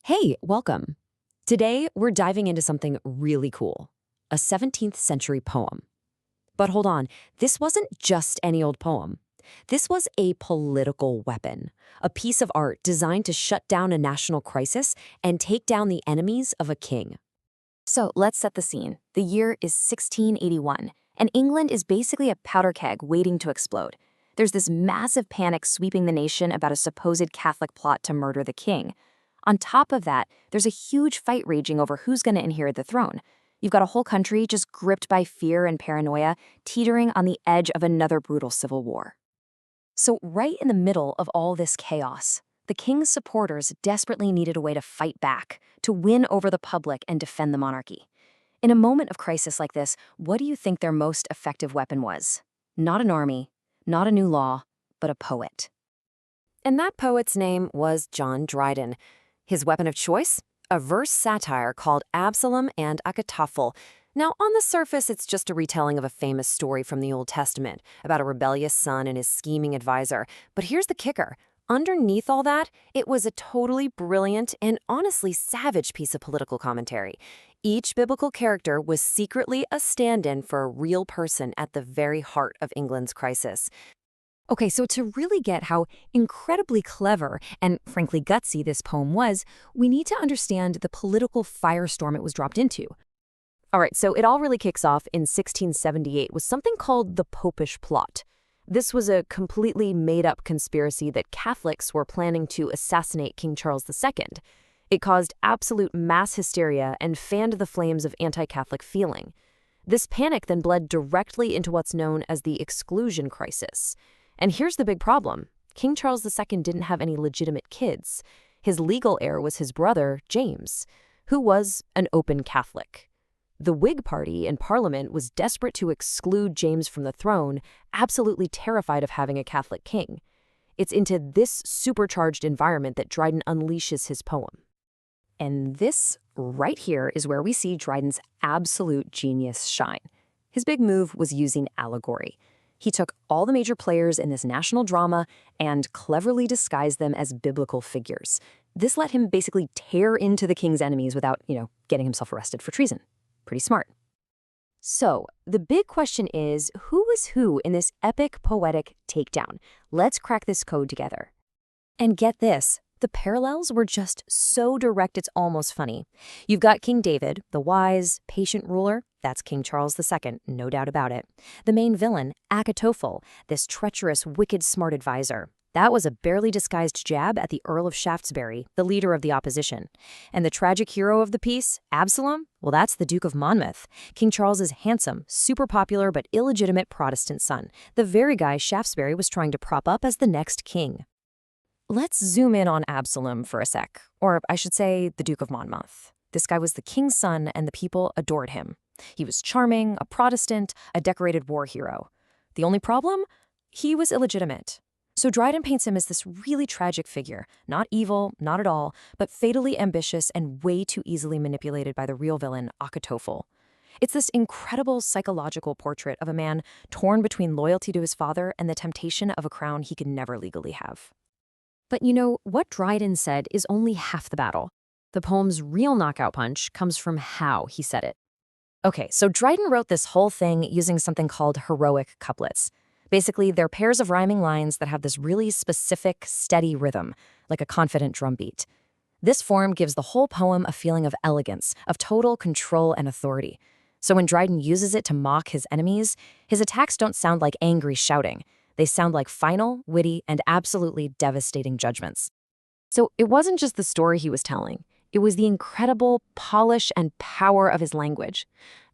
Hey, welcome. Today, we're diving into something really cool, a 17th century poem. But hold on, this wasn't just any old poem. This was a political weapon, a piece of art designed to shut down a national crisis and take down the enemies of a king. So let's set the scene. The year is 1681, and England is basically a powder keg waiting to explode. There's this massive panic sweeping the nation about a supposed Catholic plot to murder the king. On top of that, there's a huge fight raging over who's going to inherit the throne. You've got a whole country just gripped by fear and paranoia, teetering on the edge of another brutal civil war. So right in the middle of all this chaos, the king's supporters desperately needed a way to fight back, to win over the public and defend the monarchy. In a moment of crisis like this, what do you think their most effective weapon was? Not an army, not a new law, but a poet. And that poet's name was John Dryden. His weapon of choice? A verse satire called Absalom and Achitophel. Now, on the surface, it's just a retelling of a famous story from the Old Testament about a rebellious son and his scheming advisor. But here's the kicker. Underneath all that, it was a totally brilliant and honestly savage piece of political commentary. Each biblical character was secretly a stand-in for a real person at the very heart of England's crisis. Okay, so to really get how incredibly clever and frankly gutsy this poem was, we need to understand the political firestorm it was dropped into. All right, so it all really kicks off in 1678 with something called the Popish Plot. This was a completely made-up conspiracy that Catholics were planning to assassinate King Charles II. It caused absolute mass hysteria and fanned the flames of anti-Catholic feeling. This panic then bled directly into what's known as the Exclusion Crisis. And here's the big problem. King Charles II didn't have any legitimate kids. His legal heir was his brother, James, who was an open Catholic. The Whig Party in Parliament was desperate to exclude James from the throne, absolutely terrified of having a Catholic king. It's into this supercharged environment that Dryden unleashes his poem. And this right here is where we see Dryden's absolute genius shine. His big move was using allegory. He took all the major players in this national drama and cleverly disguised them as biblical figures. This let him basically tear into the king's enemies without, getting himself arrested for treason. Pretty smart. So, the big question is, who was who in this epic poetic takedown? Let's crack this code together. And get this. The parallels were just so direct it's almost funny. You've got King David, the wise, patient ruler. That's King Charles II, no doubt about it. The main villain, Achitophel, this treacherous, wicked, smart advisor. That was a barely disguised jab at the Earl of Shaftesbury, the leader of the opposition. And the tragic hero of the piece, Absalom? Well, that's the Duke of Monmouth, King Charles's handsome, super popular but illegitimate Protestant son, the very guy Shaftesbury was trying to prop up as the next king. Let's zoom in on Absalom for a sec, or I should say the Duke of Monmouth. This guy was the king's son and the people adored him. He was charming, a Protestant, a decorated war hero. The only problem? He was illegitimate. So Dryden paints him as this really tragic figure, not evil, not at all, but fatally ambitious and way too easily manipulated by the real villain, Achitophel. It's this incredible psychological portrait of a man torn between loyalty to his father and the temptation of a crown he could never legally have. But what Dryden said is only half the battle. The poem's real knockout punch comes from how he said it. Okay, so Dryden wrote this whole thing using something called heroic couplets. Basically, they're pairs of rhyming lines that have this really specific, steady rhythm, like a confident drum beat. This form gives the whole poem a feeling of elegance, of total control and authority. So when Dryden uses it to mock his enemies, his attacks don't sound like angry shouting. They sound like final, witty, and absolutely devastating judgments. So it wasn't just the story he was telling. It was the incredible polish and power of his language.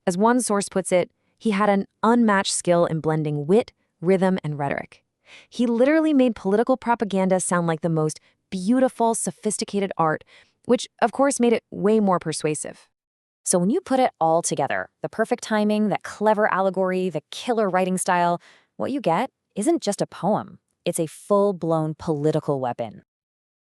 As one source puts it, he had an unmatched skill in blending wit, rhythm, and rhetoric. He literally made political propaganda sound like the most beautiful, sophisticated art, which, of course, made it way more persuasive. So when you put it all together, the perfect timing, that clever allegory, the killer writing style, what you get isn't just a poem. It's a full-blown political weapon.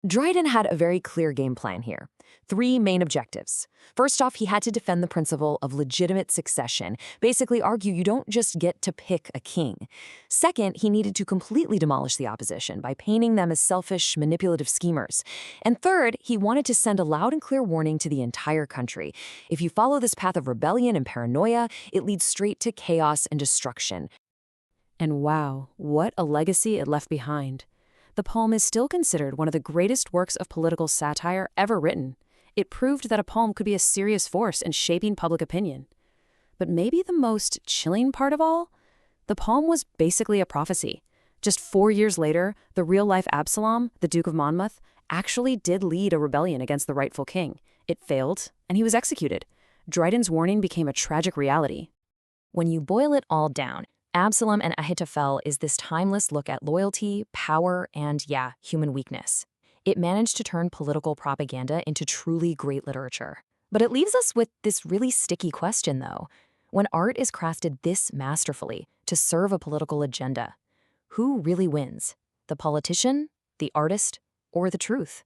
Dryden had a very clear game plan here. 3 main objectives. First off, he had to defend the principle of legitimate succession, basically argue you don't just get to pick a king. Second, he needed to completely demolish the opposition by painting them as selfish, manipulative schemers. And third, he wanted to send a loud and clear warning to the entire country. If you follow this path of rebellion and paranoia, it leads straight to chaos and destruction. And wow, what a legacy it left behind. The poem is still considered one of the greatest works of political satire ever written. It proved that a poem could be a serious force in shaping public opinion. But maybe the most chilling part of all? The poem was basically a prophecy. Just 4 years later, the real-life Absalom, the Duke of Monmouth, actually did lead a rebellion against the rightful king. It failed, and he was executed. Dryden's warning became a tragic reality. When you boil it all down, Absalom and Achitophel is this timeless look at loyalty, power, and, yeah, human weakness. It managed to turn political propaganda into truly great literature. But it leaves us with this really sticky question, though. When art is crafted this masterfully to serve a political agenda, who really wins? The politician, the artist, or the truth?